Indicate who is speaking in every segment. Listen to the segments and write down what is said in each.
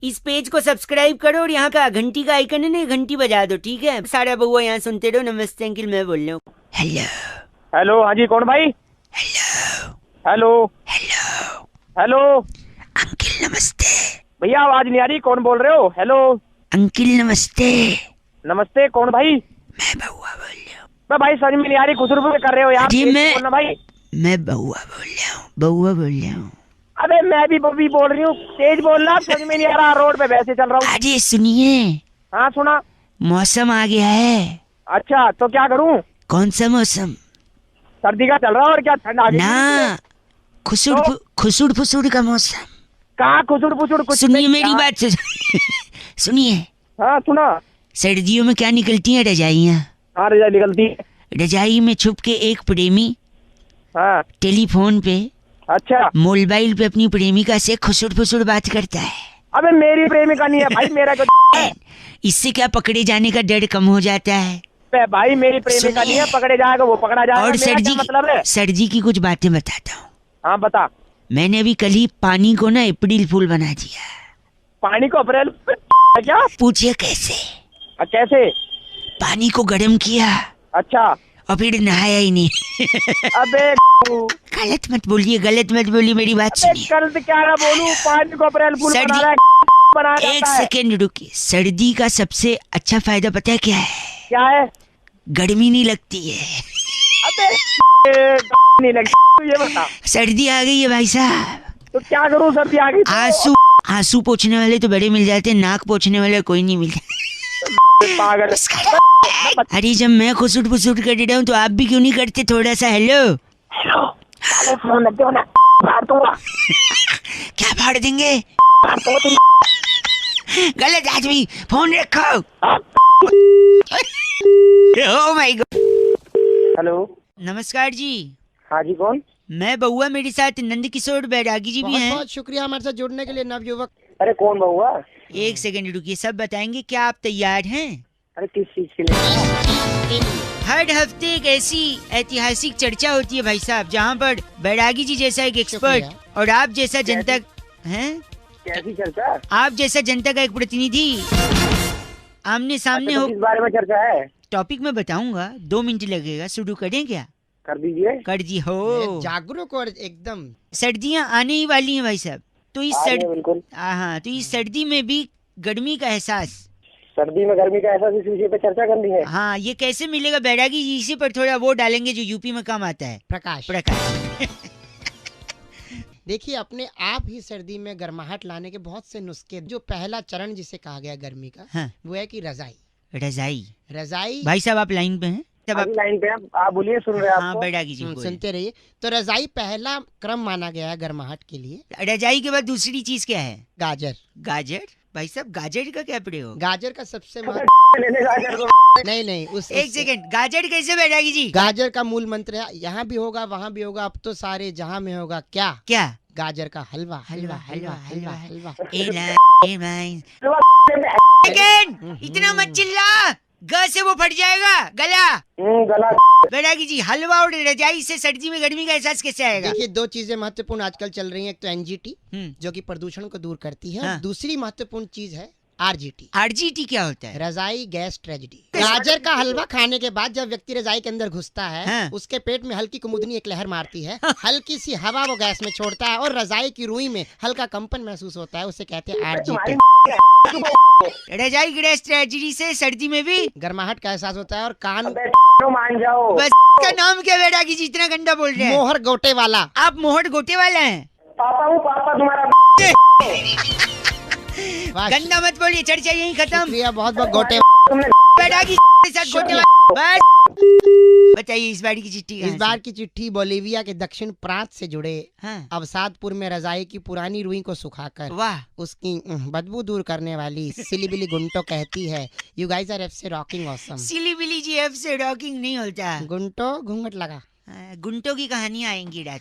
Speaker 1: इस पेज को सब्सक्राइब करो और यहाँ का घंटी का आइकन है ना, घंटी बजा दो, ठीक है? सारा बउआ यहाँ सुनते रहो। नमस्ते अंकिल, मैं बोल रहा हूँ। हेलो
Speaker 2: हेलो, हाँ जी, कौन भाई?
Speaker 1: Hello
Speaker 2: hello
Speaker 1: hello
Speaker 2: hello
Speaker 1: uncle नमस्ते।
Speaker 2: भैया आवाज नहीं आ रही, कौन बोल रहे हो? हेलो
Speaker 1: अंकिल नमस्ते।
Speaker 2: नमस्ते, कौन भाई?
Speaker 1: मैं बउआ बोल रहा हूँ।
Speaker 2: मैं भाई समझ में नहीं आ रही, कुछ रुपये कर रहे हो यार?
Speaker 1: अरे
Speaker 2: तेज बोलना भाई।
Speaker 1: मैं बउआ बोल रहा हूँ, बउआ बोल रहा हूँ।
Speaker 2: अबे मैं भी बबी बोल रही हूँ, तेज बोलना, समझ में नहीं आ रहा, रोड पे वैसे चल रहा हूँ।
Speaker 1: अरे सुनिए,
Speaker 2: हाँ सुना।
Speaker 1: मौसम आ गया है।
Speaker 2: अच्छा तो क्या करूँ?
Speaker 1: कौन सा मौसम?
Speaker 2: सर्दी का चल रहा है और क्या, ठंड आ गई?
Speaker 1: ना, खुसुड़ फुसुड़ का मौसम।
Speaker 2: कहाँ खुसुड़ पुसुड़ कुछ
Speaker 1: सुनिए
Speaker 2: नहीं
Speaker 1: मेरी
Speaker 2: यार।
Speaker 1: बात सुनिए।
Speaker 2: हाँ सुना।
Speaker 1: सर्दियों में क्या निकलती हैं? रजाइयाँ।
Speaker 2: हाँ रजा निकलती है।
Speaker 1: रजाई में छुप के एक प्रेमी
Speaker 2: हाँ
Speaker 1: टेलीफोन पे,
Speaker 2: अच्छा।
Speaker 1: मोबाइल पे अपनी प्रेमिका से खुसुड़ फुसुड़ बात करता है।
Speaker 2: अबे मेरी प्रेमिका नहीं है भाई, मेरा जो है।
Speaker 1: इससे क्या पकड़े जाने का डर कम हो जाता है।
Speaker 2: बे भाई मेरी प्रेमिका नहीं है, पकड़े जाएगा वो पकड़ा जाएगा।
Speaker 1: और
Speaker 2: मेरा क्या मतलब है?
Speaker 1: सर जी की कुछ बातें बताता हूँ।
Speaker 2: हाँ बता।
Speaker 1: मैंने अभी कल ही पानी को ना अप्रैल फूल बना दिया।
Speaker 2: पानी को अप्रैल क्या?
Speaker 1: पूछिए कैसे?
Speaker 2: कैसे?
Speaker 1: पानी को गर्म किया
Speaker 2: अच्छा।
Speaker 1: और फिर नहाया ही नहीं।
Speaker 2: अबे
Speaker 1: गलत मत बोलिए, गलत मत बोलिए, मेरी बात सुनिए।
Speaker 2: कल से क्या ना बोलूं, पानी को अप्रैल फूल
Speaker 1: सर्दी-
Speaker 2: बना रहा है, बनाया
Speaker 1: एक
Speaker 2: जाता है।
Speaker 1: सेकेंड रुकिए। सर्दी का सबसे अच्छा फायदा पता है क्या है?
Speaker 2: क्या है?
Speaker 1: गर्मी नहीं लगती है।
Speaker 2: अबे नहीं लगती, तू ये बता।
Speaker 1: सर्दी आ गई है भाई साहब।
Speaker 2: तो क्या करूं, सर्दी आ गई तो?
Speaker 1: आंसू पोंछने वाले तो बड़े मिल जाते हैं, नाक पोंछने वाले कोई नहीं मिलता।
Speaker 2: पागल।
Speaker 1: अरे जब मैं खुसुट फुसुट कर रहा हूँ तो आप भी क्यों नहीं करते थोड़ा सा? हेलो
Speaker 2: हेलो, साले फोन रख दो ना, फाड़ दूंगा।
Speaker 1: क्या फाड़ देंगे? गलत आदमी, फोन रखो। Oh my God.
Speaker 2: हेलो
Speaker 1: नमस्कार जी।
Speaker 2: हाँ जी, कौन?
Speaker 1: मैं बउआ, मेरे साथ नंद किशोर बैरागी जी भी हैं।
Speaker 3: बहुत शुक्रिया हमारे साथ जुड़ने के लिए नवयुवक।
Speaker 2: अरे कौन बहुआ?
Speaker 1: एक सेकंड रुकिए, सब बताएंगे। क्या आप तैयार हैं?
Speaker 2: अरे किस चीज के लिए?
Speaker 1: हर हफ्ते एक ऐसी ऐतिहासिक चर्चा होती है भाई साहब, जहाँ पर बैरागी जी जैसा एक एक्सपर्ट
Speaker 3: शुक्रिया।
Speaker 1: और आप जैसा जनता हैं,
Speaker 2: कैसी चर्चा?
Speaker 1: आप जैसा जनता का एक प्रतिनिधि आमने सामने
Speaker 2: अच्छा,
Speaker 1: हो।
Speaker 2: तो किस बारे में चर्चा है?
Speaker 1: टॉपिक मैं बताऊंगा, 2 मिनट लगेगा। शुरू करें क्या?
Speaker 2: कर दीजिए।
Speaker 1: कर दी हो।
Speaker 3: जागरूक और एकदम।
Speaker 1: सर्दियाँ आने ही वाली हैं भाई साहब, तो इस
Speaker 2: आ रही है बिल्कुल।
Speaker 1: हाँ, तो इस सर्दी में भी गर्मी का एहसास,
Speaker 2: सर्दी में गर्मी का एहसास, इस विषय पे चर्चा करनी है।
Speaker 1: हाँ, ये कैसे मिलेगा? बैरागी जी इसी पर थोड़ा वो डालेंगे जो यूपी में काम आता है।
Speaker 3: प्रकाश देखिए, अपने आप ही सर्दी में गर्माहट लाने के बहुत से नुस्खे। जो पहला चरण जिसे कहा गया गर्मी का,
Speaker 1: हाँ।
Speaker 3: वो है कि
Speaker 1: रजाई।
Speaker 3: रजाई।
Speaker 1: भाई साहब आप लाइन पे हैं? तब
Speaker 2: अभी लाइन पे आप बोलिए, सुन रहे हैं
Speaker 1: हाँ,
Speaker 2: आपको।
Speaker 1: बैरागी जी बोलिए।
Speaker 3: सुनते रहिए। तो रजाई पहला क्रम माना गया है गर्माहट के लिए।
Speaker 1: रजाई के बाद दूसरी चीज क्या है?
Speaker 3: गाजर।
Speaker 1: गाजर। भाई साहब गाजर का क्या प्रयोग?
Speaker 3: गाजर का सबसे
Speaker 2: लेने गाजर को।
Speaker 3: नहीं उस
Speaker 1: एक सेकंड, गाजर कैसे बैरागी जी?
Speaker 3: गाजर का मूल मंत्र है, यहाँ भी होगा वहाँ भी होगा, अब तो सारे जहाँ में होगा क्या?
Speaker 1: क्या?
Speaker 3: गाजर का हलवा।
Speaker 1: हलवा हलवा हलवा
Speaker 3: हलवा।
Speaker 1: सेकंड, इतना मत चिल्ला, ग से वो फट जाएगा गला।
Speaker 2: गला।
Speaker 1: बैरागी जी, हलवा और रजाई से सर्दी में गर्मी का एहसास कैसे आएगा?
Speaker 3: देखिए, 2 चीजें महत्वपूर्ण आजकल चल रही हैं। एक तो एनजीटी जो कि प्रदूषण को दूर करती है,
Speaker 1: हाँ।
Speaker 3: और दूसरी महत्वपूर्ण चीज है आरजीटी।
Speaker 1: आरजीटी क्या होता है?
Speaker 3: रजाई गैस ट्रेजेडी। गाजर का हलवा खाने के बाद जब व्यक्ति रजाई के अंदर घुसता है,
Speaker 1: हाँ।
Speaker 3: उसके पेट में हल्की कुमुदनी एक लहर मारती है, हल्की सी हवा वो गैस में छोड़ता है और रजाई की रुई में हल्का कंपन महसूस होता है, उसे कहते हैं आरजीटी।
Speaker 1: रजाई गैस ट्रेजेडी से सर्दी में भी
Speaker 3: गर्माहट का एहसास होता है। और कान
Speaker 2: मान जाओ।
Speaker 1: बस का नाम क्या बैरागी जी, इतना गंदा बोल रहे हैं?
Speaker 3: मोहर गोटे वाला।
Speaker 1: आप मोहर गोटे वाला हैं?
Speaker 2: पापा हूँ, पापा तुम्हारा।
Speaker 3: गंदा
Speaker 1: मत बोलिए, चर्चा यहीं खत्म।
Speaker 3: शुक्रिया, बहुत बहुत गोटे।
Speaker 1: बैरागी के साथ गोटे वाला। बस बताइए इस बार की चिट्ठी।
Speaker 3: इस बार की चिट्ठी बोलीविया के दक्षिण प्रांत से जुड़े
Speaker 1: हाँ।
Speaker 3: अवसादपुर में रजाई की पुरानी रुई को सुखाकर
Speaker 1: वाह,
Speaker 3: उसकी बदबू दूर करने वाली सिलीबिली गुंटो कहती है, यू गाइस आर एफ से रॉकिंग ऑसम।
Speaker 1: सिली बिली जी एफ से रॉकिंग नहीं होता।
Speaker 3: गुंटो घूंघट लगा।
Speaker 1: गुंटों की कहानियां आएंगी रात।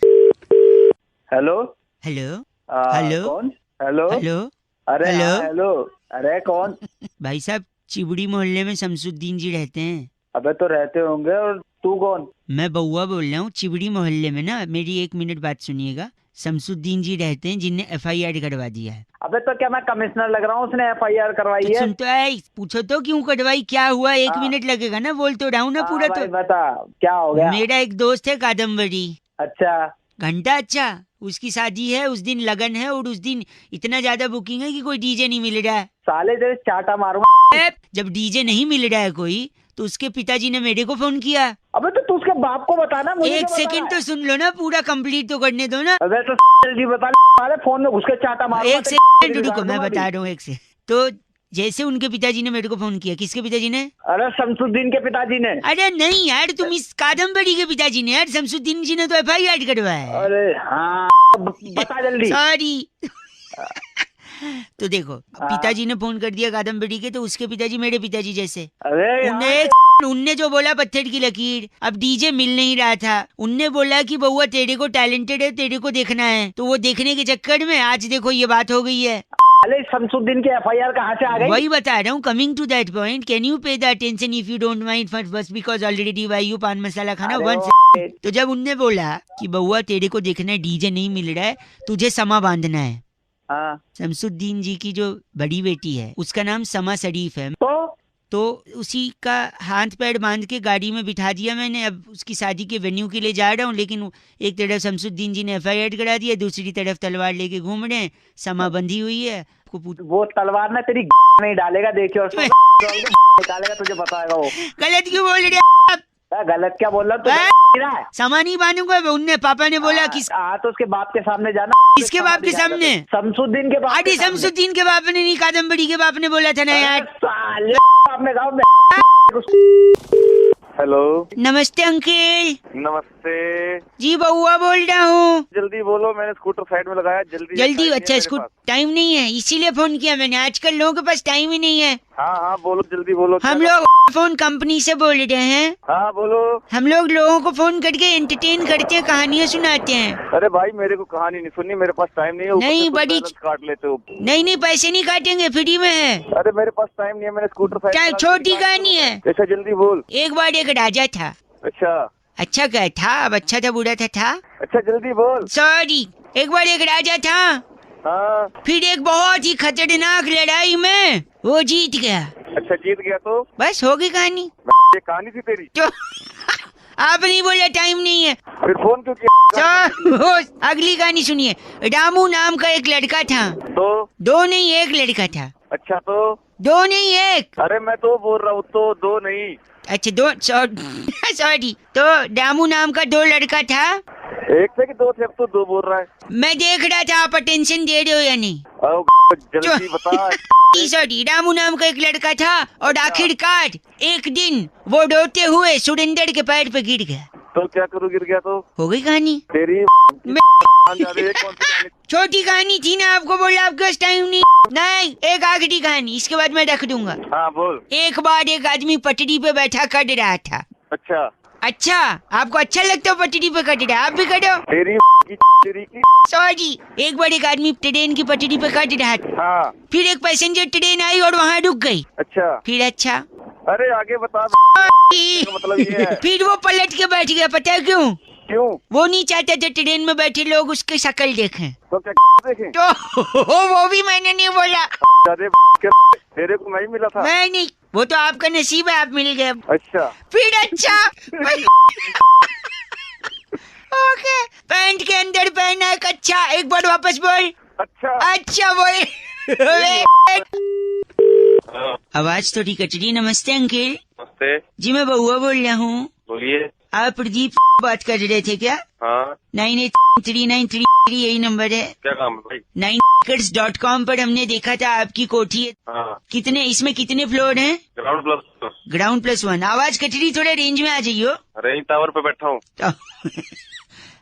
Speaker 2: हेलो
Speaker 1: हेलो हेलो
Speaker 2: कौन? Hello
Speaker 1: hello.
Speaker 2: अरे
Speaker 1: हेलो?
Speaker 2: हाँ, हेलो। अरे कौन?
Speaker 1: भाई साहब, चिबड़ी मोहल्ले में शमसुद्दीन जी रहते हैं।
Speaker 2: अबे तो रहते होंगे, और तू कौन?
Speaker 1: मैं बउआ बोल रहा हूँ। चिबड़ी मोहल्ले में ना, मेरी 1 मिनट बात सुनिएगा। शमसुद्दीन जी रहते हैं जिनने FIR करवा दिया है।
Speaker 2: अबे तो क्या मैं कमिश्नर लग रहा हूँ? उसने FIR करवाई
Speaker 1: तो
Speaker 2: है।
Speaker 1: सुन तो है, पूछो तो क्यों करवाई, क्या हुआ? 1 मिनट लगेगा ना, बोल तो रहा हूँ ना पूरा।
Speaker 2: भाई
Speaker 1: तो
Speaker 2: बता क्या हो गया?
Speaker 1: मेरा एक दोस्त है कादम्बरी।
Speaker 2: अच्छा
Speaker 1: घंटा अच्छा, उसकी शादी है, उस दिन लगन है और उस दिन इतना ज्यादा बुकिंग है कि कोई डीजे नहीं मिल रहा है।
Speaker 2: साले तेरे चाटा मारूंगा।
Speaker 1: जब डीजे नहीं मिल रहा है कोई, तो उसके पिताजी ने मेरे को फोन किया।
Speaker 2: अबे तो तू उसके बाप को बताना, मुझे
Speaker 1: एक
Speaker 2: क्यों बता
Speaker 1: सेकंड
Speaker 2: रहा
Speaker 1: तो
Speaker 2: है?
Speaker 1: सुन लो ना, पूरा कंप्लीट तो करने दो ना।
Speaker 2: अबे तो जल्दी बता साले, फोन में घुस के चाटा मारूंगा।
Speaker 1: एक सेकंड रुको, मैं बता रहा हूँ एक से। तो जैसे उनके पिताजी ने मेरे को फोन किया। किसके पिताजी ने?
Speaker 2: अरे शमसुद्दीन के पिताजी ने।
Speaker 1: अरे नहीं यार, तुम इस कादम्बरी के पिताजी ने यार। शमसुद्दीन जी ने तो FIR करवाया है।
Speaker 2: अरे हाँ बता जल्दी।
Speaker 1: सॉरी। तो देखो, पिताजी ने फोन कर दिया कादम्बरी के, तो उसके पिताजी मेरे पिताजी जैसे।
Speaker 2: अरे
Speaker 1: उनने जो बोला पत्थर की लकीर। अब डीजे मिल नहीं रहा था, उनने बोला कि बउआ तेरे को टैलेंटेड है, तेरे को देखना है। तो वो देखने के चक्कर में आज देखो ये बात हो गई है।
Speaker 2: अरे शमसुद्दीन की FIR कहाँ से आ गई?
Speaker 1: वही बता रहा हूँ, coming to that point. Can you pay the attention if you don't mind first, बस because already why you paan masala खाना
Speaker 2: अरे
Speaker 1: वन। तो जब उनने बोला कि बउआ तेरे को देखना है, डीजे नहीं मिल रहा है, तुझे समा बांधना है।
Speaker 2: हाँ
Speaker 1: शमसुद्दीन जी की जो बड़ी बेटी है उसका नाम समा शरीफ है। तो उसी का हाथ पैर बांध के गाड़ी में बिठा दिया मैंने। अब उसकी शादी के वेन्यू के लिए जा रहा हूँ, लेकिन एक तरफ शमसुद्दीन जी ने FIR करा दिया, दूसरी तरफ तलवार लेके घूम रहे हैं, समा बंधी हुई है।
Speaker 2: वो तलवार ना तेरी नहीं डालेगा, देखियो निकालेगा, तुझे बताएगा वो।
Speaker 1: गलत क्यों बोल रहे हैं?
Speaker 2: गलत क्या बोल रहा है?
Speaker 1: समा नहीं बांधूंगा। उनने पापा ने बोला कि
Speaker 2: तो उसके बाप के सामने जाना।
Speaker 1: किसके बाप के सामने?
Speaker 2: शमसुद्दीन के बाप।
Speaker 1: अरे शमसुद्दीन के बाप ने नहीं, कादम्बरी के बाप ने बोला था ना यार।
Speaker 2: साले आपने कहा। हेलो
Speaker 1: नमस्ते अंकल।
Speaker 2: नमस्ते
Speaker 1: जी बउआ बोल रहा हूँ।
Speaker 2: जल्दी बोलो, मैंने स्कूटर साइड में लगाया।
Speaker 1: जल्दी। अच्छा स्कूटर टाइम नहीं है, इसीलिए फोन किया मैंने। आजकल लोगों के पास टाइम ही नहीं है।
Speaker 2: हाँ बोलो, जल्दी बोलो।
Speaker 1: हम लोग फोन कंपनी से बोल रहे हैं।
Speaker 2: हाँ बोलो।
Speaker 1: हम लोग लोगों को फोन करके एंटरटेन करते हैं, कहानियाँ सुनाते हैं।
Speaker 2: अरे भाई मेरे को कहानी नहीं सुननी, मेरे पास टाइम नहीं है।
Speaker 1: नहीं बड़ी
Speaker 2: काट लेते हो।
Speaker 1: नहीं पैसे नहीं काटेंगे, फ्री में है।
Speaker 2: अरे मेरे पास टाइम नहीं है, मैंने स्कूटर साइड।
Speaker 1: क्या छोटी कहानी है?
Speaker 2: अच्छा जल्दी बोल।
Speaker 1: एक बार एक राजा था। अच्छा क्या था? अब अच्छा था बुरा था? अच्छा
Speaker 2: जल्दी बोल।
Speaker 1: सॉरी। एक बार एक राजा था।
Speaker 2: हाँ।
Speaker 1: फिर एक बहुत ही खतरनाक लड़ाई में वो जीत गया।
Speaker 2: अच्छा जीत गया तो
Speaker 1: बस हो गई कहानी।
Speaker 2: ये कहानी थी तेरी?
Speaker 1: तो आप नहीं बोले टाइम नहीं है,
Speaker 2: फिर फोन क्यों किया?
Speaker 1: अगली कहानी सुनिए। रामू नाम का एक लड़का था। दो नहीं एक लड़का था।
Speaker 2: अच्छा तो
Speaker 1: दो नहीं एक।
Speaker 2: अरे मैं तो बोल रहा हूँ, तो दो नहीं।
Speaker 1: अच्छा दो, सॉरी। तो रामू नाम का दो लड़का था।
Speaker 2: एक से कि दो थे? अब तो दो बोल रहा है।
Speaker 1: मैं देख रहा था आप अटेंशन दे रहे हो या नहीं।
Speaker 2: जल्दी बता।
Speaker 1: सॉरी। रामू नाम का एक लड़का था और आखिरकार एक दिन वो रोते हुए सुरेंद्र के पैर पे गिर गया।
Speaker 2: तो क्या करूँ, गिर गया तो?
Speaker 1: हो गई कहानी
Speaker 2: तेरी।
Speaker 1: छोटी कहानी थी ना, आपको बोला आपके पास टाइम नहीं। नहीं एक आखिरी कहानी, इसके बाद मैं रख दूंगा।
Speaker 2: हाँ बोल।
Speaker 1: एक बार एक आदमी पटरी पे बैठा कट रहा था। अच्छा आपको अच्छा लगता है पटरी पे कट रहा, आप भी कटो।
Speaker 2: तेरी
Speaker 1: सॉरी। एक बार एक आदमी ट्रेन की पटरी पे कट रहा था।
Speaker 2: हाँ।
Speaker 1: फिर एक पैसेंजर ट्रेन आई और वहाँ रुक गई।
Speaker 2: अच्छा।
Speaker 1: फिर अच्छा।
Speaker 2: अरे आगे बता। मतलब ये है।
Speaker 1: फिर वो पलट के बैठ गया, पता है क्यों? वो नहीं चाहता था ट्रेन में बैठे लोग उसकी शक्ल देखें।
Speaker 2: तो क्या देखें?
Speaker 1: तो वो भी मैंने नहीं बोला।
Speaker 2: तेरे को नहीं मिला था?
Speaker 1: मैं नहीं, वो तो आपका नसीब है, आप मिल गए।
Speaker 2: अच्छा।
Speaker 1: फिर अच्छा। ओके। पैंट के अंदर पहना है कच्चा। एक बार वापस बोल। अच्छा बोल। आवाज थोड़ी कचरी। नमस्ते अंकल।
Speaker 2: नमस्ते जी,
Speaker 1: मैं बउआ बोल रहा हूँ।
Speaker 2: बोलिए।
Speaker 1: आप प्रदीप बात कर रहे थे क्या?
Speaker 2: हाँ।
Speaker 1: 983933 यही नंबर है।
Speaker 2: क्या काम है भाई?
Speaker 1: 9acres.com पर हमने देखा था आपकी कोठी है।
Speaker 2: हाँ।
Speaker 1: कितने, इसमें कितने फ्लोर हैं? Ground plus 1। आवाज कचरी, थोड़ा रेंज में आ जाइयो।
Speaker 2: रेंज टावर पे बैठा हूँ।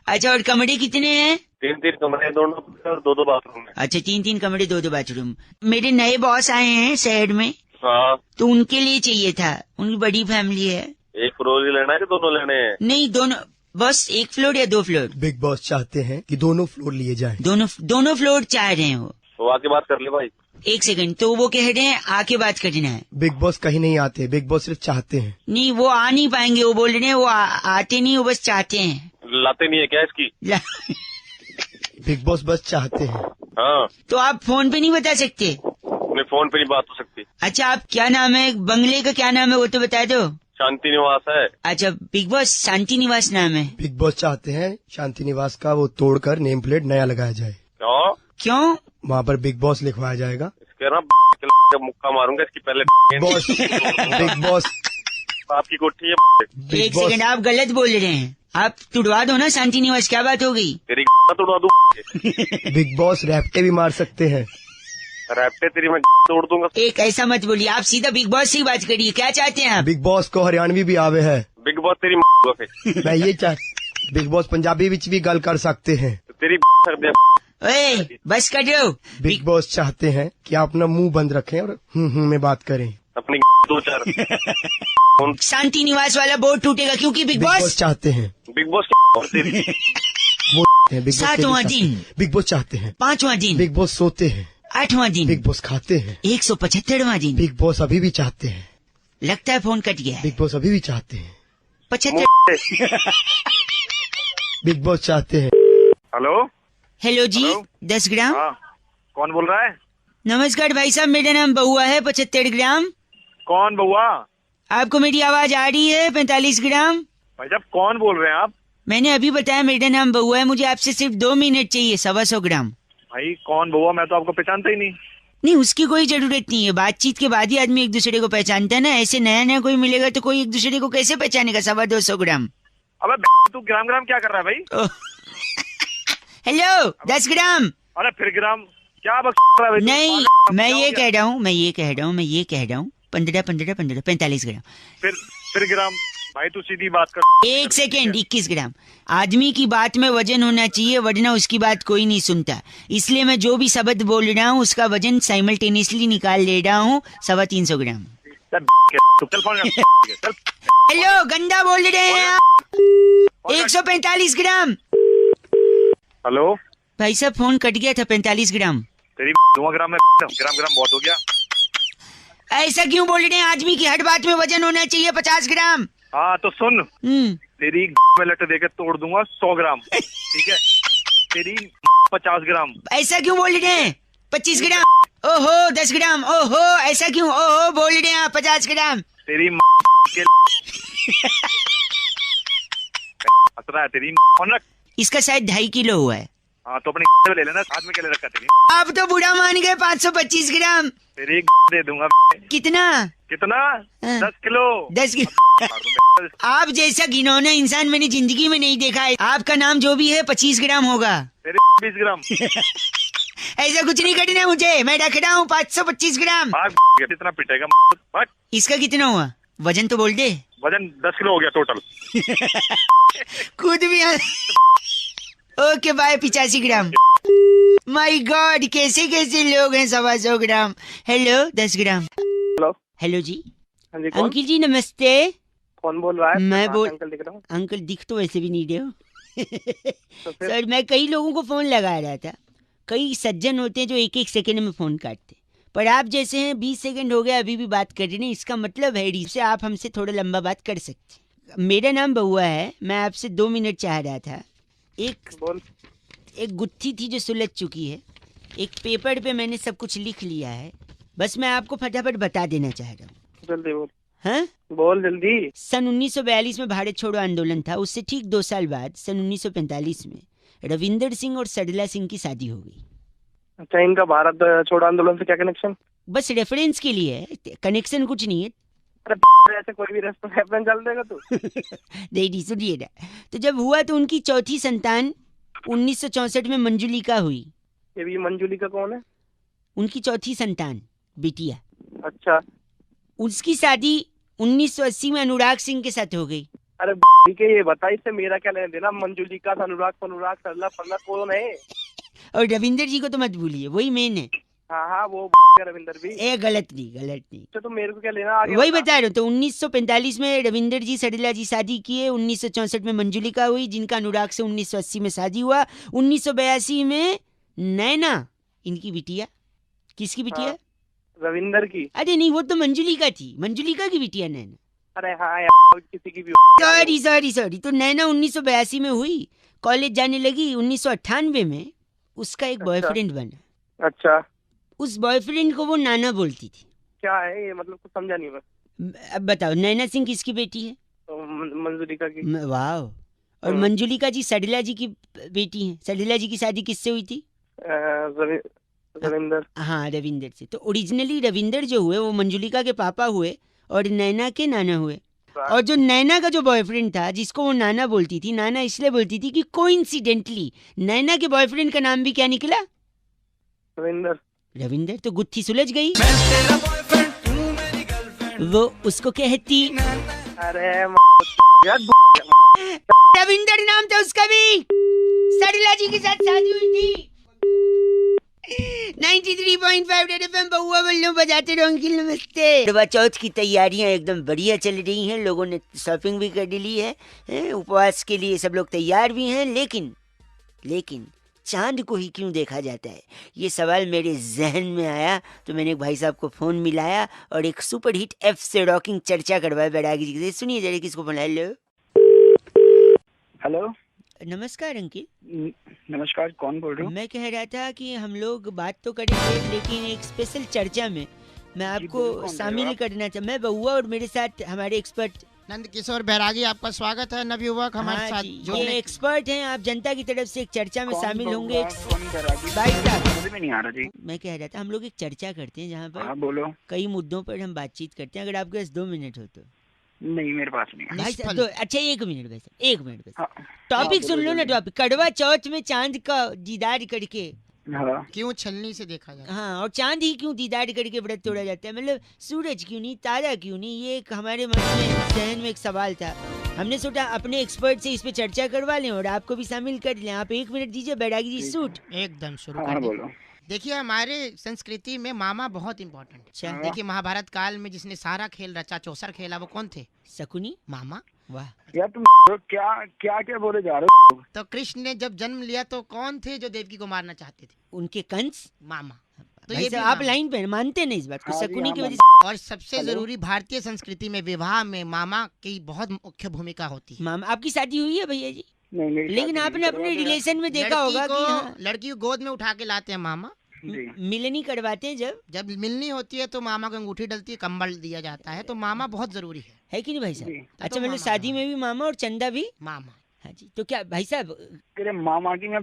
Speaker 1: अच्छा और कमरे कितने हैं?
Speaker 2: 3 कमरे, दोनों और 2 बाथरूम है।
Speaker 1: अच्छा 3 कमरे 2 बाथरूम। मेरे नए बॉस आए हैं शहर में।
Speaker 2: हाँ।
Speaker 1: तो उनके लिए चाहिए था, उनकी बड़ी फैमिली है।
Speaker 2: एक फ्लोर ही लेना है कि दोनों लेने हैं? नहीं
Speaker 1: दोनों, बस 1 फ्लोर या 2 फ्लोर।
Speaker 4: बिग बॉस चाहते हैं कि दोनों फ्लोर लिए जाएं।
Speaker 1: दोनों फ्लोर चाह रहे हैं वो।
Speaker 2: तो आके बात कर ले भाई।
Speaker 1: एक सेकंड। तो वो कह रहे हैं आके बात करना है।
Speaker 4: बिग बॉस कहीं नहीं आते, बिग बॉस सिर्फ चाहते हैं।
Speaker 1: नहीं वो आ नहीं पाएंगे, वो बोल रहे हैं वो आते नहीं, वो बस चाहते हैं।
Speaker 2: लाते नहीं है क्या इसकी?
Speaker 4: बिग बॉस बस चाहते हैं।
Speaker 5: हाँ,
Speaker 1: तो आप फोन पे नहीं बता सकते?
Speaker 5: अपने फोन पे नहीं बात हो सकती।
Speaker 1: अच्छा, आप क्या नाम है, बंगले का क्या नाम है वो तो बता दो।
Speaker 5: शांति निवास है।
Speaker 1: अच्छा, बिग बॉस शांति निवास नाम है।
Speaker 4: बिग बॉस चाहते हैं शांति निवास का वो तोड़कर नेम प्लेट नया लगाया जाए।
Speaker 1: क्यों?
Speaker 4: वहाँ पर बिग बॉस लिखवाया जाएगा।
Speaker 5: इसके ना मुक्का मारूंगा इसकी पहले।
Speaker 4: बॉस बिग बॉस
Speaker 5: आपकी कोठी है।
Speaker 1: एक सेकंड, आप गलत बोल रहे हैं। आप तुड़वा दो ना शांति निवास, क्या बात हो गई?
Speaker 5: तेरी तोड़वा दूं।
Speaker 4: बिग बॉस रैप्टे भी मार सकते हैं।
Speaker 5: रैप्टे तेरी मैं तोड़ दूंगा।
Speaker 1: एक ऐसा मत बोलिए, आप सीधा बिग बॉस से ही बात करिए। क्या चाहते हैं आप?
Speaker 4: बिग बॉस को हरियाणवी भी आवे है।
Speaker 5: बिग बॉस तेरी
Speaker 4: मैं ये बिग बॉस पंजाबी विच भी गल कर सकते हैं।
Speaker 5: तेरी
Speaker 1: ओए, बस कर दो।
Speaker 4: बिग बॉस चाहते हैं कि आप अपना मुंह बंद रखें और में बात करें।
Speaker 5: अपनी दो चार
Speaker 1: शांति निवास वाला बोर्ड टूटेगा क्योंकि बिग बॉस
Speaker 4: चाहते हैं।
Speaker 5: बिग बॉस तेरी
Speaker 4: वो बिग बॉस
Speaker 1: 7वां दिन,
Speaker 4: बिग बॉस चाहते हैं।
Speaker 1: 5वां दिन,
Speaker 4: बिग बॉस सोते हैं।
Speaker 1: 8वां दिन,
Speaker 4: बिग बॉस खाते हैं।
Speaker 1: 175वां दिन।
Speaker 4: बिग बॉस अभी भी चाहते हैं।
Speaker 1: लगता है फोन कट गया है।
Speaker 4: बिग बॉस अभी भी चाहते हैं।
Speaker 1: 75।
Speaker 4: बिग बॉस चाहते हैं।
Speaker 5: हेलो
Speaker 1: हेलो जी,
Speaker 5: हेलो?
Speaker 1: 10 ग्राम।
Speaker 5: हाँ, कौन बोल रहा है?
Speaker 1: नमस्कार भाई साहब, मेरा नाम बहुआ है। 75 ग्राम।
Speaker 5: कौन बउआ?
Speaker 1: आपको मेरी आवाज आ रही है? 45 ग्राम।
Speaker 5: भाई साहब कौन बोल रहे हैं आप?
Speaker 1: मैंने अभी बताया मेरा नाम बहुआ है। मुझे आपसे सिर्फ 2 मिनट चाहिए। 125 ग्राम।
Speaker 5: भाई कौन बउआ? मैं तो आपको पहचानता ही नहीं।
Speaker 1: नहीं, उसकी कोई जरूरत नहीं है। बातचीत के बाद ही आदमी एक दूसरे को पहचानता है ना। ऐसे नया नया कोई मिलेगा तो कोई एक दूसरे को कैसे पहचानेगा? 225 ग्राम।
Speaker 5: अबे तू ग्राम ग्राम क्या कर रहा है भाई?
Speaker 1: हेलो, 10 ग्राम।
Speaker 5: अरे फिर ग्राम क्या बक रहा है भाई?
Speaker 1: नहीं, मैं ये कह रहा हूँ 15 15 15 45 ग्राम।
Speaker 5: फिर ग्राम। भाई तू सीधी बात कर।
Speaker 1: 1 सेकेंड, 21 ग्राम। आदमी की बात में वजन होना चाहिए, वरना उसकी बात कोई नहीं सुनता। इसलिए मैं जो भी शब्द बोल रहा हूँ उसका वजन साइमल्टेनियसली निकाल ले रहा हूँ। 325 ग्राम।
Speaker 5: चल फोन कर। चल।
Speaker 1: हेलो, गंदा बोल रहे हैं आप। 145 ग्राम।
Speaker 5: हेलो
Speaker 1: भाई साहब, फोन कट गया था। 45 ग्राम।
Speaker 5: तेरी 2 ग्राम में ग्राम ग्राम बहुत हो गया।
Speaker 1: ऐसा क्यों बोल रहे हैं? आदमी की हर बात में वजन होना चाहिए। 50 ग्राम।
Speaker 5: हाँ तो सुन, तेरी में लट देकर तोड़ दूंगा 100 ग्राम। ठीक है, तेरी 50 ग्राम।
Speaker 1: ऐसा क्यों बोल रहे हैं? 25 ग्राम। ओहो, 10 ग्राम। ओहो, ऐसा क्यों? ओहो बोल रहे हैं आप। 50 ग्राम।
Speaker 5: तेरी के खतरा है तेरी।
Speaker 1: इसका शायद 2.5 किलो हुआ है।
Speaker 5: हाँ तो अपने ले लेना। हाथ में क्या ले रखा तेरी?
Speaker 1: आप तो बुरा मान गए। 525 ग्राम।
Speaker 5: तेरी दे दूंगा।
Speaker 1: कितना?
Speaker 5: कितना?
Speaker 1: हाँ।
Speaker 5: 10 किलो।
Speaker 1: 10 किलो। आप जैसा घिनौना इंसान मैंने जिंदगी में नहीं देखा है। आपका नाम जो भी है 25 ग्राम होगा।
Speaker 5: तेरी 20 ग्राम।
Speaker 1: ऐसा कुछ नहीं करना मुझे। मैं रख रहा हूँ 525 ग्राम।
Speaker 5: कितना पिटेगा?
Speaker 1: इसका कितना हुआ? वजन तो बोल दे।
Speaker 5: वजन 10 किलो हो गया टोटल।
Speaker 1: खुद भी। Okay bye. 85 gram. My god, कैसे कैसे लोग हैं। 125 gram. Hello, 10 gram.
Speaker 2: Hello.
Speaker 1: Hello जी।
Speaker 2: हाँ जी, कौन?
Speaker 1: अंकिल जी नमस्ते।
Speaker 2: कौन बोल रहा है?
Speaker 1: मैं
Speaker 2: अंकल दिख रहा हूँ।
Speaker 1: अंकल दिख तो वैसे भी नहीं रहे हो।
Speaker 2: तो फिर?
Speaker 1: सर, मैं कई लोगों को फोन लगा रहा था। कई सज्जन होते हैं जो 1-1 सेकंड में फोन काटते, पर आप जैसे हैं 20 सेकंड हो गया अभी भी बात कर रहे हैं। इसका मतलब है इससे आप हमसे थोड़ा लंबा बात कर सकते। मेरा नाम बहुआ है। मैं आपसे 2 मिनट चाह रहा था। एक गुत्थी थी जो सुलझ चुकी है। एक पेपर पे मैंने सब कुछ लिख लिया है। बस मैं आपको फटाफट बता देना चाह रहा हूँ।
Speaker 2: जल्दी बोल।
Speaker 1: हाँ,
Speaker 2: बोल जल्दी।
Speaker 1: सन 1942 में भारत छोड़ो आंदोलन था। उससे ठीक 2 साल बाद सन 1945 में रविंदर सिंह और सरला सिंह की शादी हो गई।
Speaker 2: अच्छा, इनका भारत छोड़ो आंदोलन से क्या कनेक्शन?
Speaker 1: बस रेफरेंस के लिए है, कनेक्शन कुछ नहीं है।
Speaker 2: अरे ऐसे कोई भी रेफरेंस चल देगा तू?
Speaker 1: नहीं, सुनिए ना। तो जब हुआ तो उनकी चौथी संतान 1964 में मंजुलिका हुई।
Speaker 2: ये भी मंजुलिका कौन है?
Speaker 1: उनकी चौथी संतान, बिटिया।
Speaker 2: अच्छा।
Speaker 1: उसकी शादी 1980 में अनुराग सिंह के साथ हो गई।
Speaker 2: अरे ठीक है, ये बता इससे मेरा क्या लेना देना? मंजुलिका, अनुराग, सरला फरला कौन है?
Speaker 1: और रविंदर जी को तो मत भूलिए, वही मेन है।
Speaker 2: हाँ वो रविंदर भी।
Speaker 1: गलत नहीं।
Speaker 2: तो मेरे को क्या लेना? आगे
Speaker 1: वही बता रहा हूँ। तो 1945 में रविंदर जी सरला जी शादी किए। 1964 में मंजुलिका हुई, जिनका अनुराग से 1980 में शादी हुआ। 1982 में नैना, इनकी बिटिया। किसकी बिटिया?
Speaker 2: हाँ, रविंदर की।
Speaker 1: अरे नहीं, वो तो मंजुलिका थी। मंजुलिका की बिटिया नैना।
Speaker 2: अरे हाँ यार, किसी की भी।
Speaker 1: सॉरी। तो नैना 1982 में हुई। कॉलेज जाने लगी। 1998 में उसका एक बॉयफ्रेंड बना।
Speaker 5: अच्छा,
Speaker 1: उस बॉयफ्रेंड को वो नाना बोलती थी।
Speaker 5: क्या है ये, मतलब कुछ समझा नहीं मैं।
Speaker 1: अब बताओ, नैना सिंह किसकी बेटी है?
Speaker 5: तो मंजूरिका की।
Speaker 1: वाह। और
Speaker 5: हाँ।
Speaker 1: मंजुलिका जी सडला जी की बेटी हैं। सडला जी की शादी किससे हुई थी?
Speaker 5: रविंदर।
Speaker 1: हाँ, रविंदर से। तो ओरिजिनली रविंदर जो हुए वो मंजुलिका के पापा हुए और नैना के नाना हुए। और जो नैना का जो बॉयफ्रेंड था जिसको वो नाना बोलती थी, नाना इसलिए बोलती थी कि कोइंसिडेंटली नैना के बॉयफ्रेंड का नाम भी क्या निकला?
Speaker 5: रविंदर।
Speaker 1: रविंदर। तो गुत्थी सुलझ गई। वो उसको कहती,
Speaker 5: अरे यार,
Speaker 1: रविंदर नाम था उसका भी। सरला जी के साथ शादी हुई थी। 93.5 रेड एफएम बहुआ बल्लों बजाते रहो अंकिल, नमस्ते। करवा चौथ की तैयारियां एकदम बढ़िया चल रही हैं। लोगों ने शॉपिंग भी कर ली है, उपवास के लिए सब लोग तैयार भी हैं। लेकिन चांद को ही क्यों देखा जाता है, ये सवाल मेरे जहन में आया तो मैंने एक भाई साहब को फोन मिलाया और एक सुपर हिट एफ से रॉकिंग चर्चा करवाया बैरागी जी से। सुनिए जरा किसको फोन। हेलो।
Speaker 5: हेलो,
Speaker 1: नमस्कार अंकिल।
Speaker 5: नमस्कार, कौन बोल रहे हो?
Speaker 1: मैं कह रहा था कि हम लोग बात तो करेंगे लेकिन एक स्पेशल चर्चा में मैं आपको
Speaker 5: बोलो, कौन
Speaker 1: शामिल
Speaker 5: रहे हो
Speaker 1: करना चाहता। मैं बहुआ और मेरे साथ हमारे एक्सपर्ट।
Speaker 3: नंद किशोर बैरागी, आपका स्वागत है नवयुवक हमारे
Speaker 1: हाँ
Speaker 3: साथ
Speaker 1: जी, ये
Speaker 3: जुड़ने।
Speaker 1: एक्सपर्ट हैं। आप जनता की तरफ से एक चर्चा में
Speaker 5: कौन
Speaker 1: शामिल
Speaker 5: बोल
Speaker 1: होंगे।
Speaker 5: रहा है? कौन बैरागी?
Speaker 1: भाई साहब,
Speaker 5: समझ में नहीं आ रहा जी।
Speaker 1: मैं कह रहा था हम लोग एक चर्चा करते हैं जहाँ पर
Speaker 5: हाँ बोलो।
Speaker 1: कई मुद्दों पर हम बातचीत करते हैं। अगर आपके पास 2 मिनट हो तो।
Speaker 5: नहीं, मेरे पास नहीं है।
Speaker 1: भाई साहब,
Speaker 3: निष्फल।
Speaker 1: तो अच्छा 1 मिनट बस, 1 मिनट बस।
Speaker 5: हाँ,
Speaker 1: टॉपिक
Speaker 5: हाँ,
Speaker 1: सुन लो ना।
Speaker 5: बोलो
Speaker 1: टॉपिक करवा चौथ में चांद का दीदार करके।
Speaker 5: हाँ,
Speaker 3: क्यों छलनी से देखा जाए?
Speaker 1: हाँ, और चांद ही क्यों दीदार करके व्रत तोड़ा जाता है? मतलब सूरज क्यों नहीं, तारा क्यों नहीं? ये एक हमारे मन में, जहन में एक सवाल था। हमने सोचा अपने एक्सपर्ट से इस पे चर्चा करवा लें और आपको भी शामिल कर लें। आप 1 मिनट दीजिए बैरागी जी, सूट।
Speaker 3: एकदम शुरू
Speaker 5: हाँ,
Speaker 3: कर दे।
Speaker 5: बोलो।
Speaker 3: देखिए, हमारे संस्कृति में मामा बहुत इम्पोर्टेंट है।
Speaker 1: अच्छा,
Speaker 3: देखिए, महाभारत काल में जिसने सारा खेल रचा, चौसर खेला, वो कौन थे?
Speaker 1: शकुनी।
Speaker 3: मामा।
Speaker 1: वाह।
Speaker 5: यार तुम क्या क्या क्या बोले जा रहे हो?
Speaker 3: तो कृष्ण ने जब जन्म लिया तो कौन थे जो देवकी को मारना चाहते थे?
Speaker 1: उनके कंस।
Speaker 3: मामा। तो
Speaker 1: भाई
Speaker 3: ये भी
Speaker 1: साहब, आप
Speaker 3: मामा।
Speaker 1: लाइन पे मानते नहीं इस बात को?
Speaker 5: हाँ जी,
Speaker 1: शकुनी
Speaker 5: हाँ,
Speaker 1: की वजह
Speaker 3: और सबसे
Speaker 5: हेलो?
Speaker 3: जरूरी, भारतीय संस्कृति में विवाह में मामा की बहुत मुख्य भूमिका होती
Speaker 1: से
Speaker 3: है।
Speaker 1: मामा। आपकी शादी हुई है भैया जी?
Speaker 5: नहीं, मेरी
Speaker 1: लेकिन
Speaker 5: शादी
Speaker 1: आपने
Speaker 5: नहीं
Speaker 1: अपने
Speaker 5: करवा दो यार।
Speaker 1: रिलेशन में देखा होगा कि हाँ,
Speaker 3: लड़की को गोद में उठा के लाते हैं मामा।
Speaker 5: जी।
Speaker 1: मिलनी करवाते हैं जब
Speaker 3: मिलनी होती है तो मामा को अंगूठी डलती है, कंबल दिया जाता है, तो मामा बहुत जरूरी है।
Speaker 1: कि नहीं भाई
Speaker 5: जी।
Speaker 1: साहब?
Speaker 3: तो
Speaker 1: अच्छा, मतलब
Speaker 3: मामा
Speaker 1: शादी
Speaker 3: का।
Speaker 1: में भी मामा और चंदा भी।
Speaker 3: मामा।
Speaker 1: हाँ जी। तो क्या भाई साहब
Speaker 5: तेरे मामा की मैं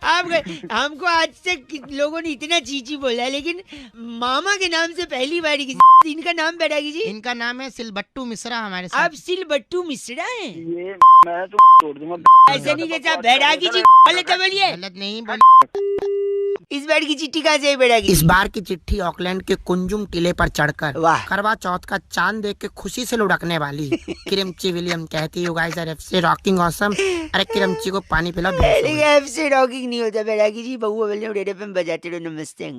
Speaker 1: आप हमको आज से लोगों ने इतना चीची बोला है, लेकिन मामा के नाम से पहली बार इनका नाम बैरागी जी।
Speaker 3: इनका नाम है सिलबट्टू मिश्रा, हमारे साथ।
Speaker 1: आप सिलबट्टू मिश्रा हैं?
Speaker 5: ये मैं तो तोड़ दूंगा।
Speaker 1: ऐसे नहीं कहता बैरागी जी, गलत बोलिए।
Speaker 3: गलत नहीं बोल।
Speaker 1: इस बार की चिट्ठी कहाँ से है बैरागी जी?
Speaker 3: इस बार की चिट्ठी ऑकलैंड के कुंजुम टीले पर चढ़कर
Speaker 1: वाह।
Speaker 3: करवा चौथ का चांद देख के खुशी से लुढ़कने वाली किरमची विलियम कहती, you guys are FC rocking awesome. अरे किरमची को पानी पिला।
Speaker 1: लेकिन ऐप से रॉकिंग नहीं होता बैरागी जी। बहुआ बोल रहे हो, रेड एफएम बजाते रहो। नमस्ते।